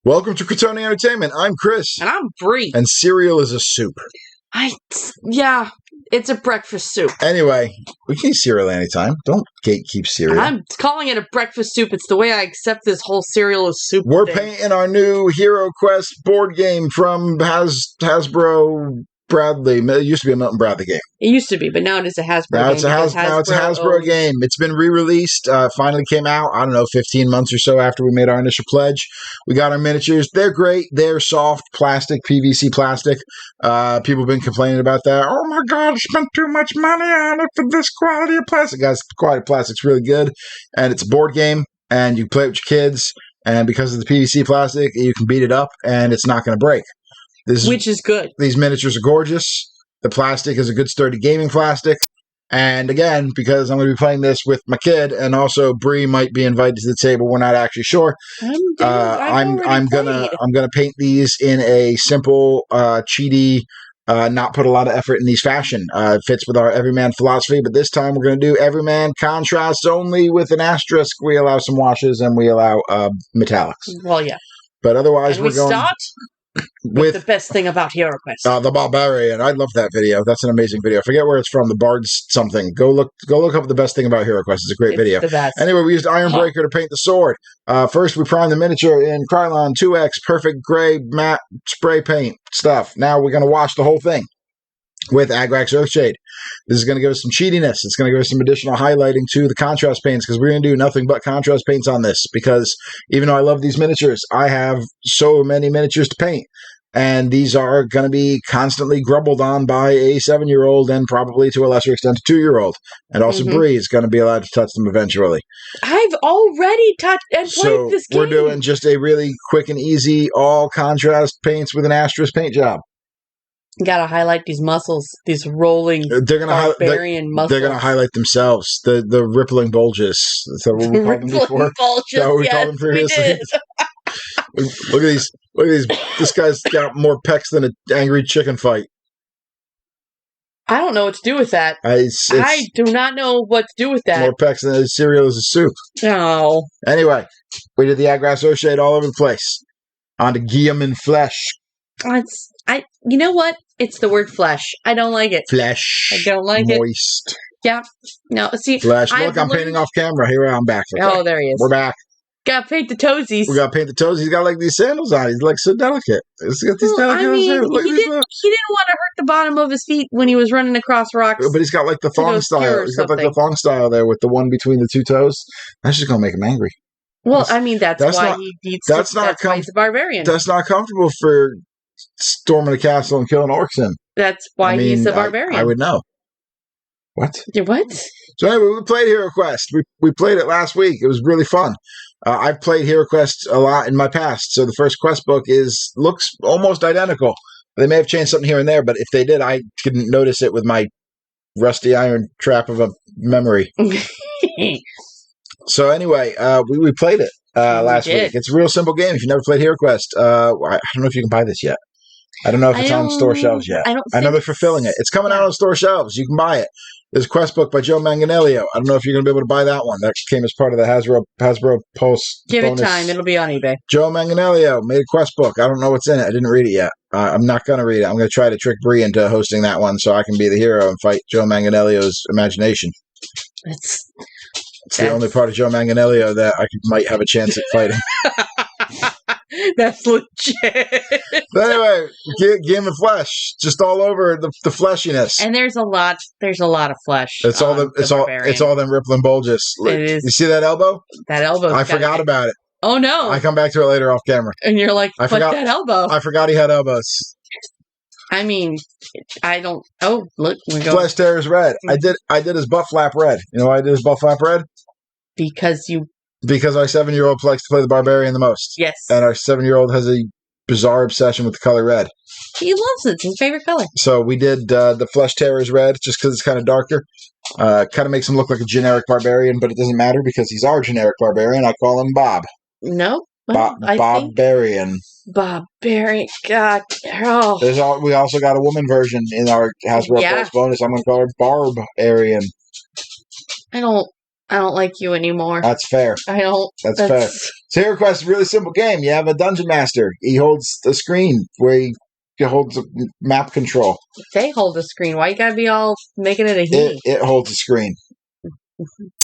Welcome to Cretoni Entertainment. I'm Chris. And I'm Bree. And cereal is a soup. Yeah, it's a breakfast soup. Anyway, we can eat cereal anytime. Don't gatekeep cereal. I'm calling it a breakfast soup. It's the way I accept this whole cereal as soup We're thing. painting our new HeroQuest board game from Hasbro Bradley. It used to be a Milton Bradley game. It used to be, but now it is a Hasbro Now game. it's a Hasbro owns- game. It's been re-released. Finally came out, I don't know, 15 months or so after we made our initial pledge. We got our miniatures. They're great. They're soft plastic, PVC plastic. People have been complaining about that. Oh my God, I spent too much money on it for this quality of plastic. Guys, the quality of plastic's really good. And it's a board game, and you can play it with your kids. And because of the PVC plastic, you can beat it up, and it's not going to break. Which is good. These miniatures are gorgeous. The plastic is a good sturdy gaming plastic. And again, because I'm going to be playing this with my kid, and also Bree might be invited to the table, we're not actually sure. I'm gonna paint these in a simple, cheaty, not put a lot of effort in these fashion. It fits with our everyman philosophy, but this time we're going to do everyman contrasts only with an asterisk. We allow some washes and we allow metallics. Well, yeah. But otherwise, and we start with the best thing about HeroQuest. The Barbarian. I love that video. That's an amazing video. I forget where it's from. The Bard's something. Go look up the best thing about HeroQuest. It's a great video. The best. Anyway, we used Ironbreaker to paint the sword. First, we primed the miniature in Krylon 2X perfect gray matte spray paint stuff. Now we're going to wash the whole thing with Agrax Earthshade. This is going to give us some cheatiness. It's going to give us some additional highlighting to the contrast paints, because we're going to do nothing but contrast paints on this, because even though I love these miniatures, I have so many miniatures to paint. And these are going to be constantly grumbled on by a 7-year-old and probably to a lesser extent a 2-year-old. And also Bree is going to be allowed to touch them eventually. I've already touched and played this game. We're doing just a really quick and easy all contrast paints with an asterisk paint job. You gotta highlight these muscles, these rolling barbarian muscles. They're gonna highlight themselves. The rippling bulges. Is that what we called them before? Bulges, is that what we called them previously? Look at these. Look at these. This guy's got more pecs than an angry chicken fight. I don't know what to do with that. I do not know what to do with that. More pecs than a cereal is a soup. No. Anyway, we did the Agrax Earthshade all over the place. On the Guillermin flesh. You know what? It's the word flesh. I don't like it. Flesh. I don't like it. Moist. Yeah. No, see. Flesh. Look, I'm painting off camera. Here I'm back. Okay. Oh, there he is. We're back. Gotta paint the toesies. We gotta paint the toes. He's got like these sandals on. He's like so delicate. He's got these delicate sandals. He didn't want to hurt the bottom of his feet when he was running across rocks. But he's got like the thong style. He's got like the thong style there with the one between the two toes. That's just gonna make him angry. Well, that's why he needs to. That's why he's a barbarian. That's not comfortable for storming a castle and killing orcs in. That's why he's a barbarian. I would know. What? What? So anyway, we played HeroQuest. We played it last week. It was really fun. I've played HeroQuest a lot in my past, so the first quest book looks almost identical. They may have changed something here and there, but if they did, I couldn't notice it with my rusty iron trap of a memory. So anyway, we played it last week. It's a real simple game. If you never played HeroQuest, I don't know if you can buy this yet. I don't know if it's on store shelves yet. I know they're fulfilling it. It's coming out on store shelves. You can buy it. There's a quest book by Joe Manganiello. I don't know if you're going to be able to buy that one. That came as part of the Hasbro Pulse Give bonus. it time. It'll be on eBay. Joe Manganiello made a quest book. I don't know what's in it. I didn't read it yet. I'm not going to read it. I'm going to try to trick Bree into hosting that one so I can be the hero and fight Joe Manganiello's imagination. It's the only part of Joe Manganiello that I might have a chance at fighting. That's legit. But anyway, game of flesh, just all over the fleshiness. And there's a lot of flesh. It's all them rippling bulges. You see that elbow? That elbow. I forgot about it. Oh no! I come back to it later off camera. And you're like, I forgot that elbow. I forgot he had elbows. I mean, I don't. Oh, look, we're going. Flesh tears red. I did his butt flap red. You know why I did his butt flap red? Because our 7-year-old likes to play the Barbarian the most. Yes. And our 7-year-old has a bizarre obsession with the color red. He loves it. It's his favorite color. So we did the Flesh Terrors red just because it's kind of darker. Kind of makes him look like a generic Barbarian, but it doesn't matter because he's our generic Barbarian. I call him Bob. No. Barbarian. Barbarian. God. Oh. We also got a woman version in our Hasbro Pulse bonus. I'm going to call her Barbarian. I don't like you anymore. That's fair. I don't. That's fair. So HeroQuest is a really simple game. You have a dungeon master. He holds the screen where he holds a map control. They hold the screen. Why you gotta be all making it a he? It holds the screen.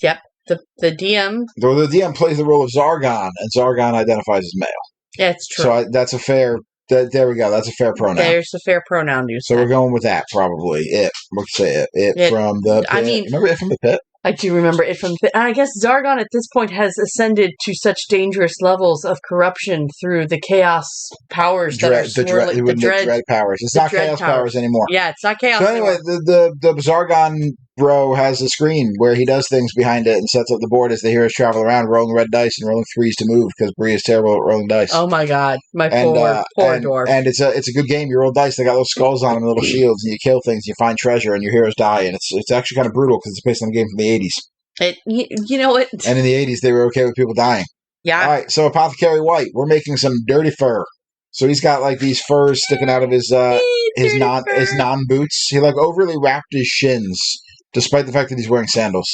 Yep. The DM. The DM plays the role of Zargon, and Zargon identifies as male. Yeah, it's true. So that's a fair. There we go. That's a fair pronoun. There's a fair pronoun use. So we're going with that probably. We can say it from the pit. I mean, remember it from the pit? I do remember it from the pit. I guess Zargon at this point has ascended to such dangerous levels of corruption through the chaos powers that are swirling. The dread powers. It's not chaos powers anymore. Yeah, it's not chaos. So anyway, the Zargon bro has a screen where he does things behind it and sets up the board as the heroes travel around, rolling red dice and rolling threes to move because Bree is terrible at rolling dice. Oh my god, poor dwarf. And it's a good game. You roll dice. They got little skulls on them, and little shields, and you kill things. You find treasure, and your heroes die. And it's actually kind of brutal because it's based on a game from the 80s. You know what? And in the 80s, they were okay with people dying. Yeah. All right. So Apothecary White, we're making some dirty fur. So he's got like these furs sticking out of his non boots. He like overly wrapped his shins, despite the fact that he's wearing sandals.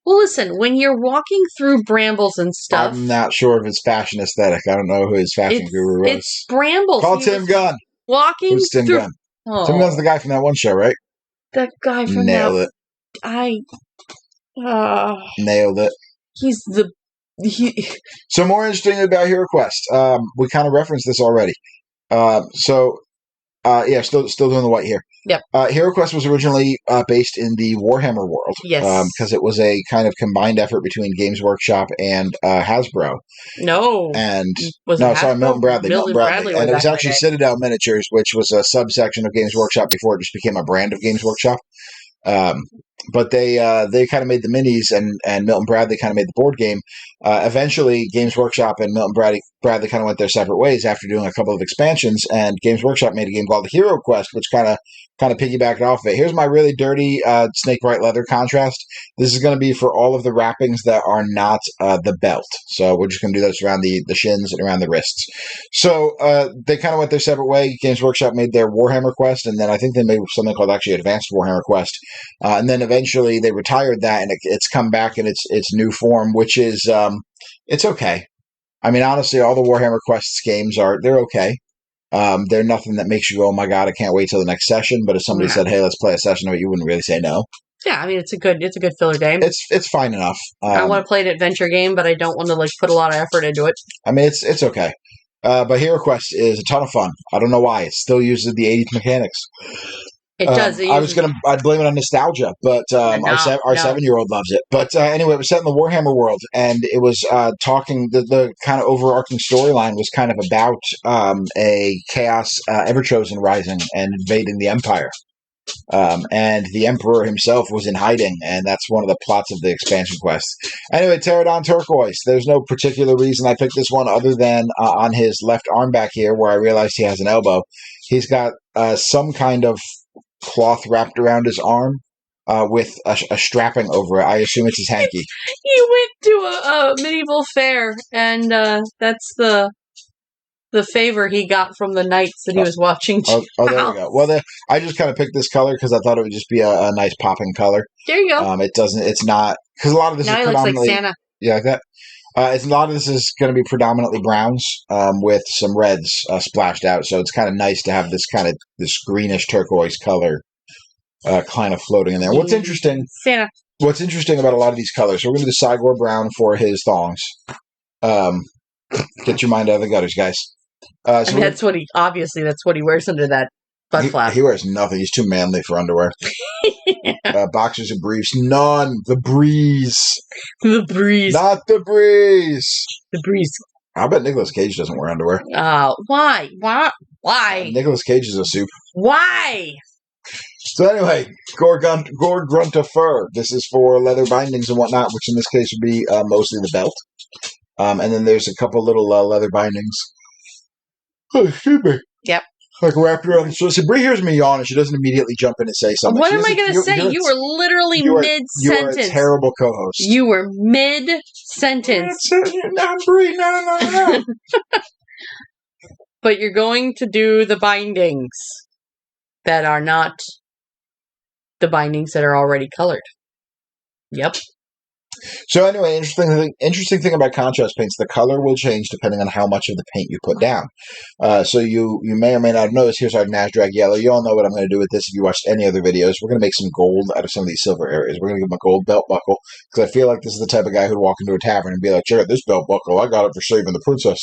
Well, listen, when you're walking through brambles and stuff... I'm not sure of his fashion aesthetic. I don't know who his fashion guru was. It's brambles. Call Tim Gunn. Who's Tim Gunn? Oh. Tim Gunn's the guy from that one show, right? That guy from Nailed it. Nailed it. So more interesting about HeroQuest. We kind of referenced this already. Still doing the white here. Yep. HeroQuest was originally based in the Warhammer world. Yes. Because it was a kind of combined effort between Games Workshop and Hasbro. No. And Milton Bradley. And it was actually Citadel Miniatures, which was a subsection of Games Workshop before it just became a brand of Games Workshop. But they kind of made the minis, and Milton Bradley kind of made the board game. Eventually, Games Workshop and Milton Bradley kind of went their separate ways after doing a couple of expansions, and Games Workshop made a game called HeroQuest, which kind of piggybacked off of it. Here's my really dirty snake bright leather contrast. This is going to be for all of the wrappings that are not the belt. So we're just going to do this around the shins and around the wrists. So they kind of went their separate way. Games Workshop made their Warhammer Quest, and then I think they made something called actually Advanced Warhammer Quest. And then eventually they retired that, and it's come back in its new form, which is it's okay. I mean, honestly, all the Warhammer Quests games they're okay. They're nothing that makes you go, oh my god, I can't wait till the next session. But if somebody said, hey, let's play a session of it, you wouldn't really say no. Yeah, I mean, it's a good filler game. It's fine enough. I want to play an adventure game, but I don't want to put a lot of effort into it. I mean, it's okay. But HeroQuest is a ton of fun. I don't know why. It still uses the 80s mechanics. It does. I'd blame it on nostalgia, but our 7-year-old loves it. But anyway, it was set in the Warhammer world, and it was talking. The kind of overarching storyline was kind of about a chaos Everchosen rising and invading the Empire. And the Emperor himself was in hiding, and that's one of the plots of the expansion quest. Anyway, TERRADON Turquoise. There's no particular reason I picked this one other than on his left arm back here, where I realized he has an elbow. He's got some kind of cloth wrapped around his arm with a strapping over it. I assume it's his hanky. He went to a medieval fair, and that's the favor he got from the knights that he was watching. There we go. Well, I just kind of picked this color because I thought it would just be a nice popping color. There you go. It's not, because a lot of this is predominantly... Now he looks like Santa. Yeah, like that. A lot of this is going to be predominantly browns with some reds splashed out, so it's kind of nice to have this greenish turquoise color kind of floating in there. What's interesting about a lot of these colors, so we're going to do CYGOR brown for his thongs. Get your mind out of the gutters, guys. That's what he wears under that butt flap. He wears nothing. He's too manly for underwear. Boxers and briefs. None. The breeze. The breeze. Not the breeze. The breeze. I bet Nicolas Cage doesn't wear underwear. Why? Why? Nicolas Cage is a soup. Why? So anyway, Gore Grunta Fur. This is for leather bindings and whatnot, which in this case would be mostly the belt. And then there's a couple little leather bindings. Oh, excuse me. Yep. Like wrapped around. So Bree hears me yawn, and she doesn't immediately jump in and say something. What am I going to say? You were literally mid-sentence. You are a terrible co-host. You were mid-sentence. No, Bree, no. But you're going to do the bindings that are not the bindings that are already colored. Yep. So anyway, interesting thing about contrast paints, the color will change depending on how much of the paint you put down. So you may or may not have noticed, here's our Nasdaq yellow. You all know what I'm going to do with this if you watched any other videos. We're going to make some gold out of some of these silver areas. We're going to give them a gold belt buckle, because I feel like this is the type of guy who'd walk into a tavern and be like, check out this belt buckle. I got it for saving the princess.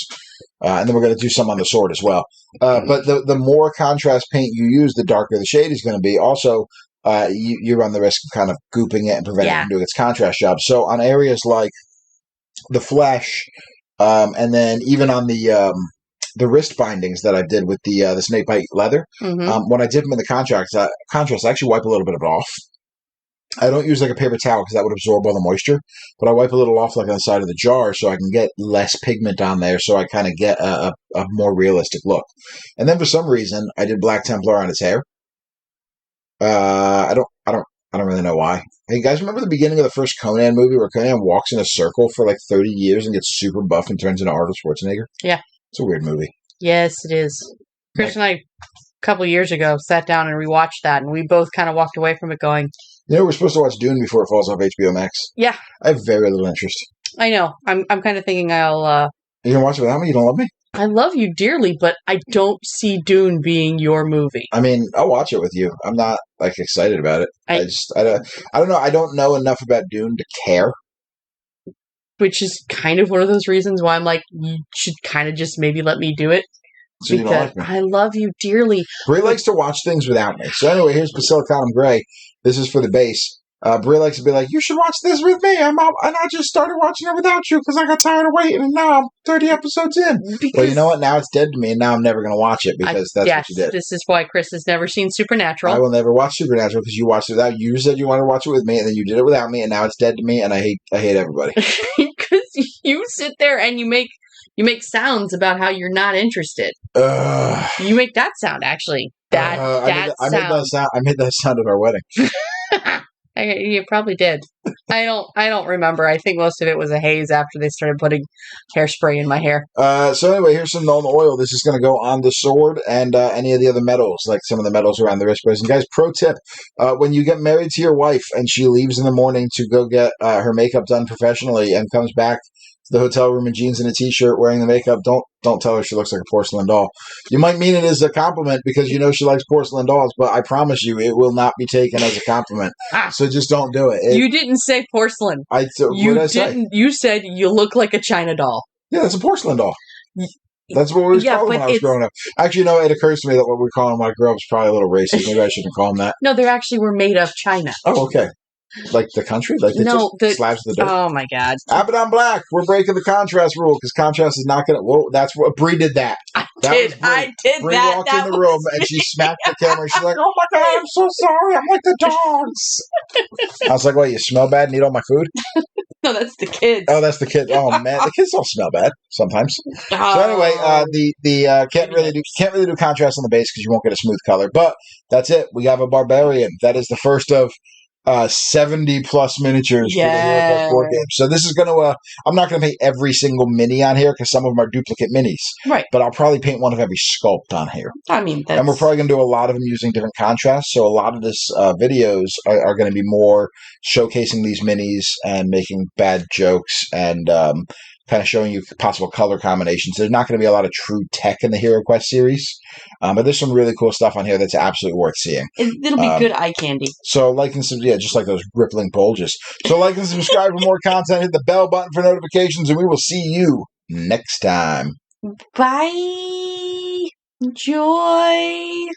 And then we're going to do some on the sword as well. But the more contrast paint you use, the darker the shade is going to be. Also, you run the risk of kind of gooping it and preventing it from doing its contrast job. So on areas like the flesh, and then even on the wrist bindings that I did with the snakebite leather, when I dip them in the contrast, I actually wipe a little bit of it off. I don't use like a paper towel because that would absorb all the moisture, but I wipe a little off like on the side of the jar so I can get less pigment on there, so I kind of get a more realistic look. And then for some reason, I did Black Templar on his hair. I don't really know why. Hey guys, remember the beginning of the first Conan movie where Conan walks in a circle for like 30 years and gets super buff and turns into Arnold Schwarzenegger? Yeah. It's a weird movie. Yes, it is. Chris and I, a couple years ago, sat down and rewatched that, and we both kind of walked away from it going, you know, we're supposed to watch Dune before it falls off HBO Max. Yeah. I have very little interest. I know. I'm kind of thinking I'll... You gonna watch it without me? You don't love me? I love you dearly, but I don't see Dune being your movie. I mean, I'll watch it with you. I'm not, like, excited about it. I don't know. I don't know enough about Dune to care. Which is kind of one of those reasons why I'm like, you should kind of just maybe let me do it. So you don't like me. I love you dearly. Brie likes to watch things without me. So anyway, here's Basilicanum Gray. This is for the base. Brie likes to be like, you should watch this with me. And I just started watching it without you because I got tired of waiting, and now I'm 30 episodes in. Well, you know what? Now it's dead to me, and now I'm never going to watch it because that's what you did. This is why Chris has never seen Supernatural. I will never watch Supernatural because you watched it without. You said you wanted to watch it with me, and then you did it without me, and now it's dead to me, and I hate everybody. Because you sit there and you make sounds about how you're not interested. You make that sound, actually. I made that sound at our wedding. You probably did. I don't remember. I think most of it was a haze after they started putting hairspray in my hair. So anyway, here's some Nuln Oil. This is going to go on the sword and any of the other metals, like some of the metals around the wrist. And guys, pro tip, when you get married to your wife and she leaves in the morning to go get her makeup done professionally and comes back to the hotel room in jeans and a t-shirt wearing the makeup, don't tell her she looks like a porcelain doll. You might mean it as a compliment because you know she likes porcelain dolls, but I promise you it will not be taken as a compliment. So just don't do it. You didn't say porcelain. What did I say? You said you look like a China doll. Yeah, that's a porcelain doll. That's what we were calling when I was growing up. Actually, no, it occurs to me that what we were calling when I grew up is probably a little racist. Maybe I shouldn't call them that. No, they actually were made of China. Oh, okay. Like the country? Like they just slabs the dirt? Oh, my God. Abaddon Black. We're breaking the contrast rule because contrast is not going to... Whoa, that's what... Brie did that. I did Brie that. Walked in the room and she smacked the camera. She's like, oh, my God, I'm so sorry. I'm like the dogs. I was like, what, you smell bad and eat all my food? No, that's the kids. Oh, that's the kids. Oh, man. The kids don't smell bad sometimes. So anyway, can't really do contrast on the base because you won't get a smooth color. But that's it. We have a Barbarian. That is the first of 70 plus miniatures for the HeroQuest board game. So this is going to, I'm not going to paint every single mini on here because some of them are duplicate minis. Right. But I'll probably paint one of every sculpt on here. I mean, and we're probably going to do a lot of them using different contrasts. So a lot of this videos are going to be more showcasing these minis and making bad jokes and kind of showing you possible color combinations. There's not going to be a lot of true tech in the HeroQuest series, but there's some really cool stuff on here that's absolutely worth seeing. It'll be good eye candy. So like and just like those rippling bulges. So like and subscribe for more content. Hit the bell button for notifications, and we will see you next time. Bye. Enjoy.